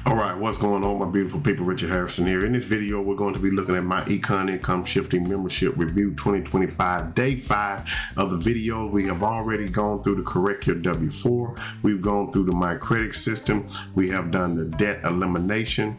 All right, what's going on, my beautiful people? Richard Hairston here. In this video, we're going to be looking at MyEcon Income Shifting Membership Review 2025, Day 5 of the video. We have already gone through the Correct Your W-4. We've gone through the My Credit System. We have done the Debt Elimination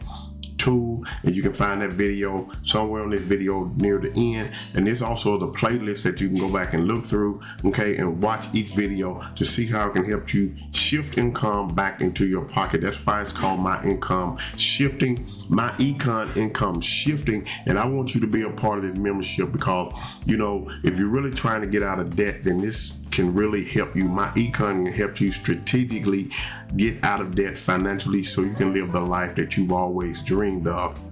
tool, and you can find that video somewhere on this video near the end. And there's also the playlist that you can go back and look through, okay, and watch each video to see how it can help you shift income back into your pocket. That's why it's called MyEcon Shifting, MyEcon Income Shifting. And I want you to be a part of this membership because, you know, if you're really trying to get out of debt, then this can really help you. MyEcon can help you strategically get out of debt financially so you can live the life that you've always dreamed of.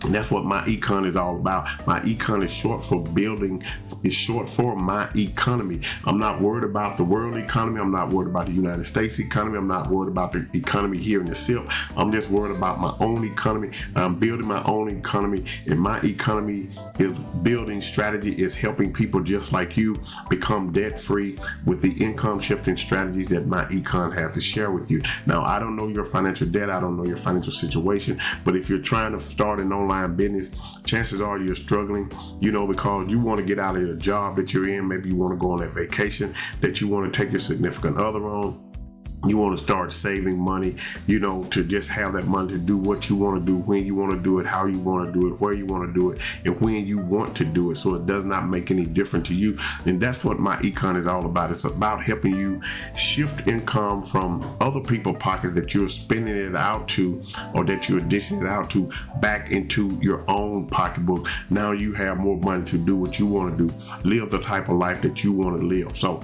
And that's what MyEcon is all about. MyEcon is short for my economy. I'm not worried about the world economy. I'm not worried about the United States economy. I'm not worried about the economy here in the SIP. I'm just worried about my own economy. I'm building my own economy, and my economy is building strategy is helping people just like you become debt free with the income shifting strategies that MyEcon has to share with you. Now, I don't know your financial debt. I don't know your financial situation, but if you're trying to start an online business, chances are you're struggling, you know, because you want to get out of the job that you're in. Maybe you want to go on that vacation that you want to take your significant other on. You want to start saving money, you know, to just have that money to do what you want to do, when you want to do it, how you want to do it, where you want to do it, and when you want to do it, so it does not make any difference to you. And that's what MyEcon is all about. It's about helping you shift income from other people's pockets that you're spending it out to, or that you're dishing it out to, back into your own pocketbook. Now you have more money to do what you want to do, live the type of life that you want to live. So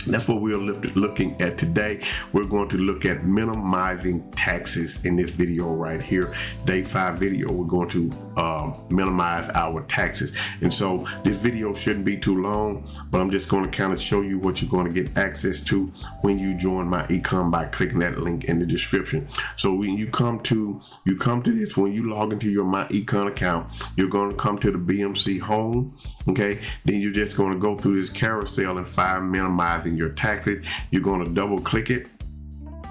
that's what we're looking at today. We're going to look at minimizing taxes in this video right here. Day 5 video, we're going to minimize our taxes. And so this video shouldn't be too long, but I'm just going to kind of show you what you're going to get access to when you join MyEcon by clicking that link in the description. So when you come to this, when you log into your MyEcon account, you're going to come to the BMC home, okay? Then you're just going to go through this carousel and find minimizing your taxes. You're going to double click it,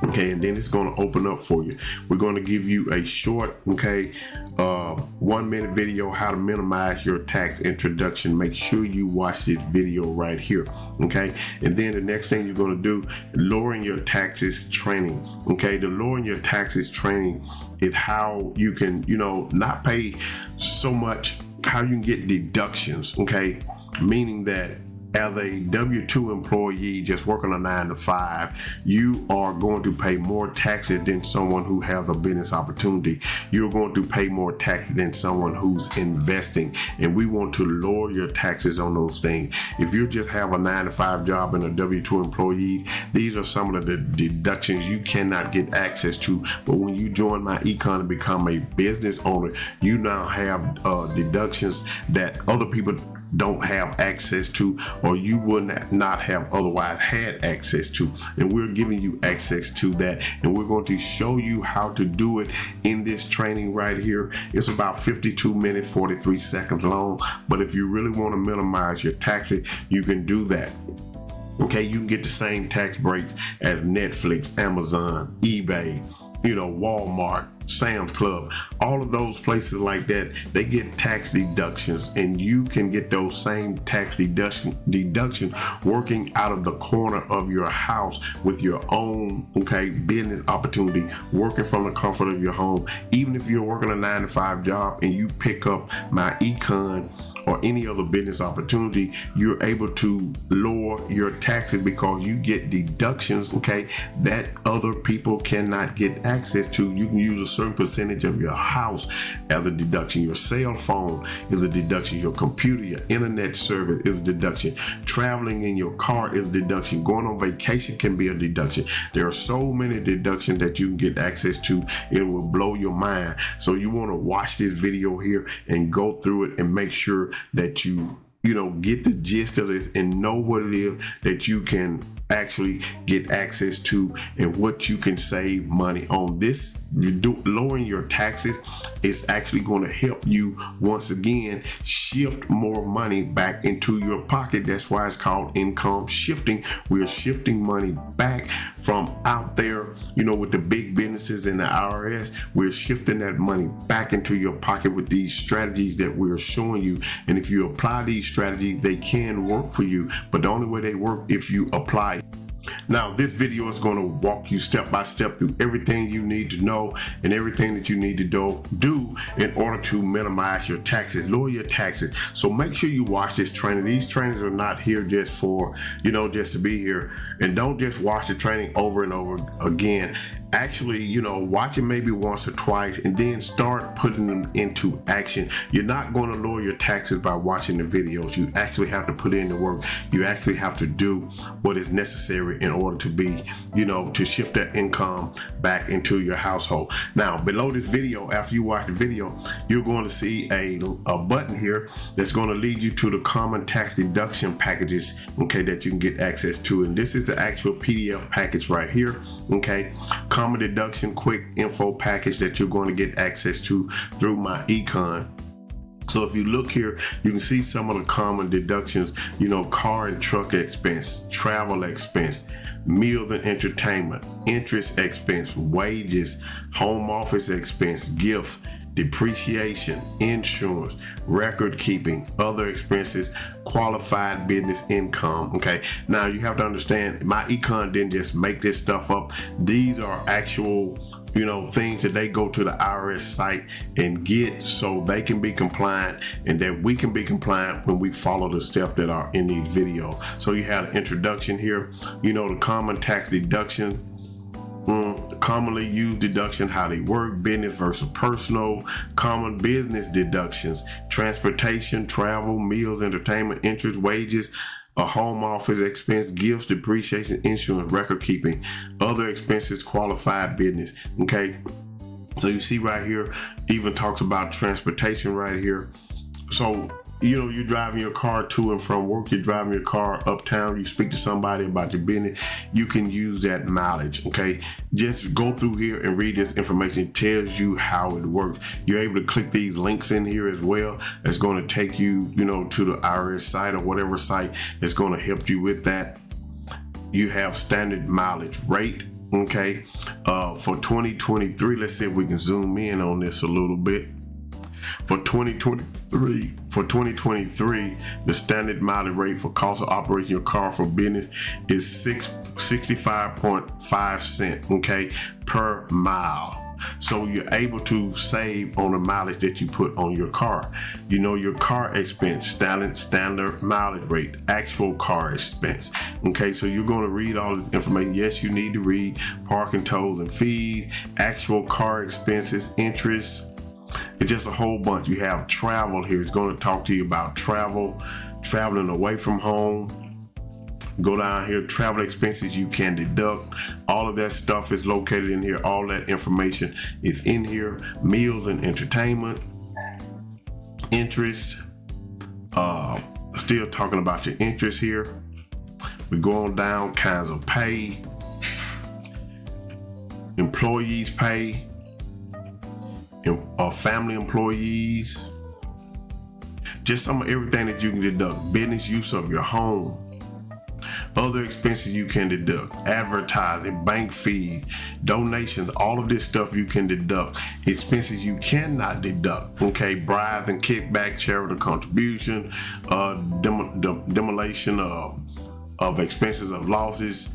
okay, and then it's going to open up for you. We're going to give you a short, okay, 1 minute video how to minimize your tax introduction. Make sure you watch this video right here, okay? And then the next thing you're going to do, lowering your taxes training, okay? The lowering your taxes training is how you can, you know, not pay so much, how you can get deductions, okay? Meaning that as a W-2 employee just working a 9 to 5, you are going to pay more taxes than someone who has a business opportunity. You're going to pay more taxes than someone who's investing, and we want to lower your taxes on those things. If you just have a 9 to 5 job and a W-2 employee, these are some of the deductions you cannot get access to. But when you join MyEcon and become a business owner, you now have deductions that other people don't have access to, or you would not have otherwise had access to. And we're giving you access to that, and we're going to show you how to do it in this training right here. It's about 52 minutes 43 seconds long, but if you really want to minimize your taxes, you can do that. Okay, you can get the same tax breaks as Netflix, Amazon, eBay, you know, Walmart, Sam's Club, all of those places like that. They get tax deductions, and you can get those same tax deduction working out of the corner of your house with your own, okay, business opportunity, working from the comfort of your home. Even if you're working a 9 to 5 job and you pick up MyEcon or any other business opportunity, you're able to lower your taxes because you get deductions, okay, that other people cannot get access to. You can use a certain percentage of your house as a deduction. Your cell phone is a deduction. Your computer, your internet service is a deduction. Traveling in your car is a deduction. Going on vacation can be a deduction. There are so many deductions that you can get access to. It will blow your mind. So you want to watch this video here and go through it and make sure that you know, get the gist of this and know what it is that you can actually get access to and what you can save money on. This lowering your taxes is actually going to help you once again shift more money back into your pocket. That's why it's called income shifting. We're shifting money back from out there, with the big businesses and the IRS. We're shifting that money back into your pocket with these strategies that we're showing you. And if you apply these strategies, they can work for you, but the only way they work if you apply. Now, this video is going to walk you step by step through everything you need to know and everything that you need to do in order to minimize your taxes, lower your taxes. So make sure you watch this training. These trainings are not here just for, just to be here. And don't just watch the training over and over again. Actually, watch it maybe once or twice and then start putting them into action. You're not going to lower your taxes by watching the videos. You actually have to put in the work. You actually have to do what is necessary in order to be, to shift that income back into your household. Now, below this video, after you watch the video, you're going to see a button here that's going to lead you to the common tax deduction packages, okay, that you can get access to. And this is the actual PDF package right here, okay? Common deduction quick info package that you're going to get access to through MyEcon. So if you look here, you can see some of the common deductions, car and truck expense, travel expense, meals and entertainment, interest expense, wages, home office expense, gift, depreciation, insurance, record keeping, other expenses, qualified business income. Okay, now you have to understand, MyEcon didn't just make this stuff up. These are actual things that they go to the IRS site and get so they can be compliant and that we can be compliant when we follow the steps that are in these videos. So you have an introduction here, the common tax deduction, commonly used deduction, how they work, business versus personal, common business deductions, transportation, travel, meals, entertainment, interest, wages, a home office expense, gifts, depreciation, insurance, record keeping, other expenses, qualified business. Okay, so you see right here, even talks about transportation right here. So you're driving your car to and from work, you're driving your car uptown, you speak to somebody about your business, you can use that mileage. Okay, just go through here and read this information. It tells you how it works. You're able to click these links in here as well. That's going to take you, to the IRS site or whatever site that's going to help you with that. You have standard mileage rate. Okay, for 2023, let's see if we can zoom in on this a little bit. For 2023, the standard mileage rate for cost of operating your car for business is 65.5 cents, okay, per mile. So you're able to save on the mileage that you put on your car. Your car expense, standard mileage rate, actual car expense. Okay, so you're going to read all this information. Yes, you need to read parking, tolls, and fees, actual car expenses, interest. It's just a whole bunch. You have travel here. It's going to talk to you about traveling away from home. Go down here, travel expenses you can deduct. All of that stuff is located in here. All that information is in here. Meals and entertainment, interest. Still talking about your interest here. We go on down, kinds of pay, employees pay, family employees, just some of everything that you can deduct. Business use of your home, other expenses you can deduct, advertising, bank fees, donations, all of this stuff you can deduct. Expenses you cannot deduct, okay, bribes and kickback, charitable contribution, demolition of expenses of losses,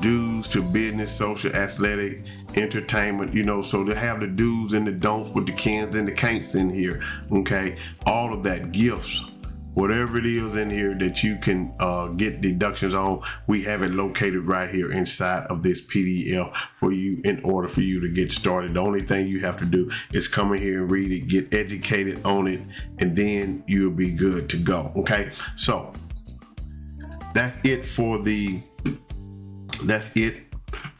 dues to business, social, athletic, entertainment, so they have the do's and the don'ts with the cans and the can'ts in here, okay? All of that, gifts, whatever it is in here that you can get deductions on, we have it located right here inside of this PDF for you in order for you to get started. The only thing you have to do is come in here and read it, get educated on it, and then you'll be good to go, okay? So that's it for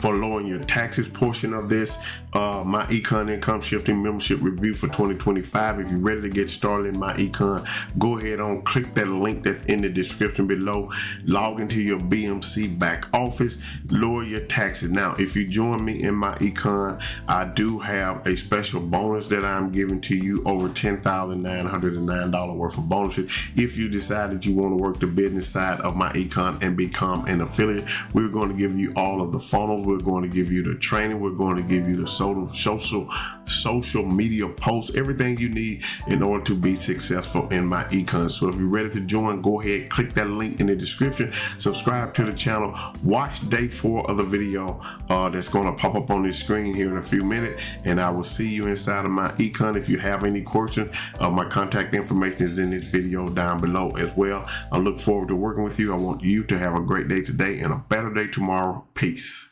for lowering your taxes portion of this MyEcon income shifting membership review for 2025. If you're ready to get started in MyEcon, go ahead on, click that link that's in the description below, log into your BMC back office, lower your taxes. Now, if you join me in MyEcon, I do have a special bonus that I'm giving to you, over $10,909 worth of bonuses. If you decide that you want to work the business side of MyEcon and become an affiliate, we're going to give you all of the funnels. We're going to give you the training. We're going to give you the social media posts, everything you need in order to be successful in MyEcon. So if you're ready to join, go ahead, click that link in the description, subscribe to the channel, watch day 4 of the video that's going to pop up on this screen here in a few minutes, and I will see you inside of MyEcon. If you have any questions, my contact information is in this video down below as well. I look forward to working with you. I want you to have a great day today and a better day tomorrow. Peace.